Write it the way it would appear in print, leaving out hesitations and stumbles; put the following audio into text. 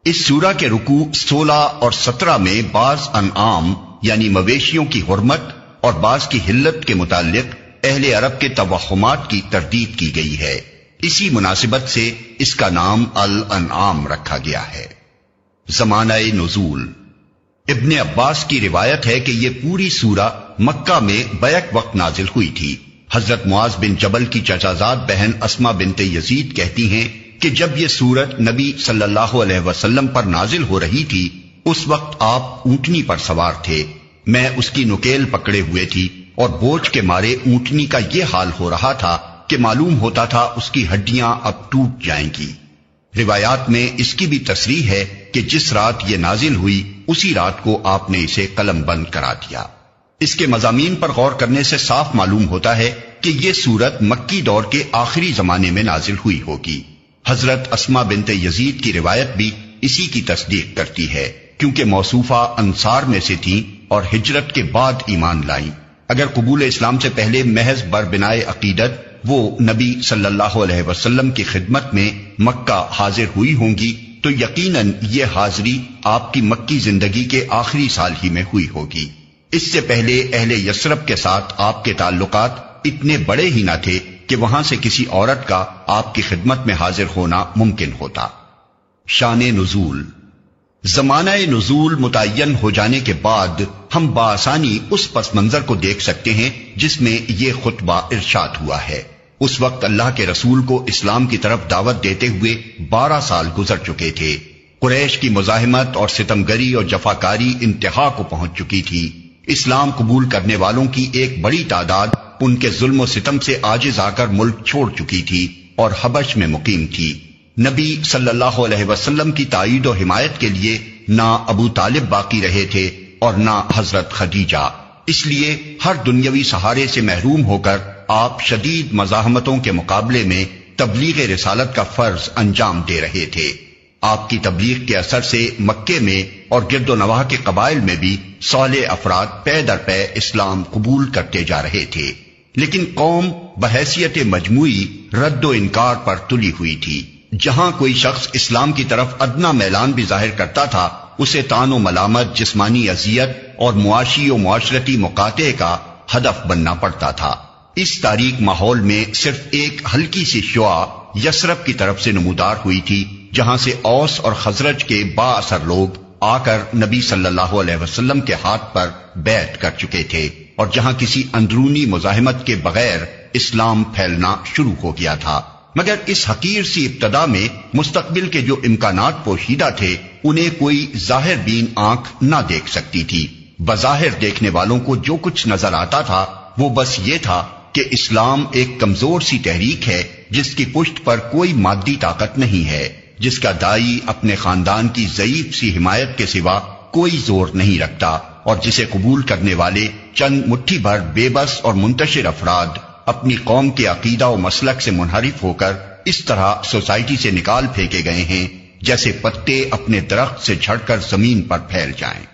اس سورہ کے رکوع 16 اور 17 میں بعض انعام یعنی مویشیوں کی حرمت اور بعض کی حلت کے متعلق اہل عرب کے توہمات کی تردید کی گئی ہے۔ اسی مناسبت سے اس کا نام الانعام رکھا گیا ہے۔ زمانہ نزول، ابن عباس کی روایت ہے کہ یہ پوری سورہ مکہ میں بیک وقت نازل ہوئی تھی۔ حضرت معاذ بن جبل کی چچازاد بہن اسما بنت یزید کہتی ہیں کہ جب یہ سورت نبی صلی اللہ علیہ وسلم پر نازل ہو رہی تھی اس وقت آپ اونٹنی پر سوار تھے، میں اس کی نکیل پکڑے ہوئے تھی اور بوجھ کے مارے اونٹنی کا یہ حال ہو رہا تھا کہ معلوم ہوتا تھا اس کی ہڈیاں اب ٹوٹ جائیں گی۔ روایات میں اس کی بھی تصریح ہے کہ جس رات یہ نازل ہوئی اسی رات کو آپ نے اسے قلم بند کرا دیا۔ اس کے مضامین پر غور کرنے سے صاف معلوم ہوتا ہے کہ یہ سورت مکی دور کے آخری زمانے میں نازل ہوئی ہوگی۔ حضرت اسما بنت یزید کی روایت بھی اسی کی تصدیق کرتی ہے، کیونکہ موصوفہ انصار میں سے تھیں اور ہجرت کے بعد ایمان لائیں۔ اگر قبول اسلام سے پہلے محض بربنائے عقیدت وہ نبی صلی اللہ علیہ وسلم کی خدمت میں مکہ حاضر ہوئی ہوں گی تو یقیناً یہ حاضری آپ کی مکی زندگی کے آخری سال ہی میں ہوئی ہوگی۔ اس سے پہلے اہل یثرب کے ساتھ آپ کے تعلقات اتنے بڑے ہی نہ تھے کہ وہاں سے کسی عورت کا آپ کی خدمت میں حاضر ہونا ممکن ہوتا۔ شان نزول، زمانہ نزول متعین ہو جانے کے بعد ہم بآسانی اس پس منظر کو دیکھ سکتے ہیں جس میں یہ خطبہ ارشاد ہوا ہے۔ اس وقت اللہ کے رسول کو اسلام کی طرف دعوت دیتے ہوئے 12 سال گزر چکے تھے۔ قریش کی مزاحمت اور ستمگری اور جفاکاری انتہا کو پہنچ چکی تھی۔ اسلام قبول کرنے والوں کی ایک بڑی تعداد ان کے ظلم و ستم سے عاجز آ کر ملک چھوڑ چکی تھی اور حبش میں مقیم تھی۔ نبی صلی اللہ علیہ وسلم کی تائید و حمایت کے لیے نہ ابو طالب باقی رہے تھے اور نہ حضرت خدیجہ، اس لیے ہر دنیاوی سہارے سے محروم ہو کر آپ شدید مزاحمتوں کے مقابلے میں تبلیغ رسالت کا فرض انجام دے رہے تھے۔ آپ کی تبلیغ کے اثر سے مکے میں اور گرد و نواح کے قبائل میں بھی صالح افراد پے در پے اسلام قبول کرتے جا رہے تھے، لیکن قوم بحیثیت مجموعی رد و انکار پر تلی ہوئی تھی۔ جہاں کوئی شخص اسلام کی طرف ادنا میلان بھی ظاہر کرتا تھا اسے طعن و ملامت، جسمانی اذیت اور معاشی و معاشرتی مقاطعے کا ہدف بننا پڑتا تھا۔ اس تاریک ماحول میں صرف ایک ہلکی سی شعاع یثرب کی طرف سے نمودار ہوئی تھی، جہاں سے اوس اور خزرج کے با اثر لوگ آ کر نبی صلی اللہ علیہ وسلم کے ہاتھ پر بیعت کر چکے تھے اور جہاں کسی اندرونی مزاحمت کے بغیر اسلام پھیلنا شروع ہو گیا تھا۔ مگر اس حقیر سی ابتدا میں مستقبل کے جو امکانات پوشیدہ تھے انہیں کوئی ظاہر بین آنکھ نہ دیکھ سکتی تھی۔ بظاہر دیکھنے والوں کو جو کچھ نظر آتا تھا وہ بس یہ تھا کہ اسلام ایک کمزور سی تحریک ہے جس کی پشت پر کوئی مادی طاقت نہیں ہے، جس کا دائی اپنے خاندان کی ضعیف سی حمایت کے سوا کوئی زور نہیں رکھتا اور جسے قبول کرنے والے چند مٹھی بھر بے بس اور منتشر افراد اپنی قوم کے عقیدہ و مسلک سے منحرف ہو کر اس طرح سوسائٹی سے نکال پھینکے گئے ہیں جیسے پتے اپنے درخت سے جھڑ کر زمین پر پھیل جائیں۔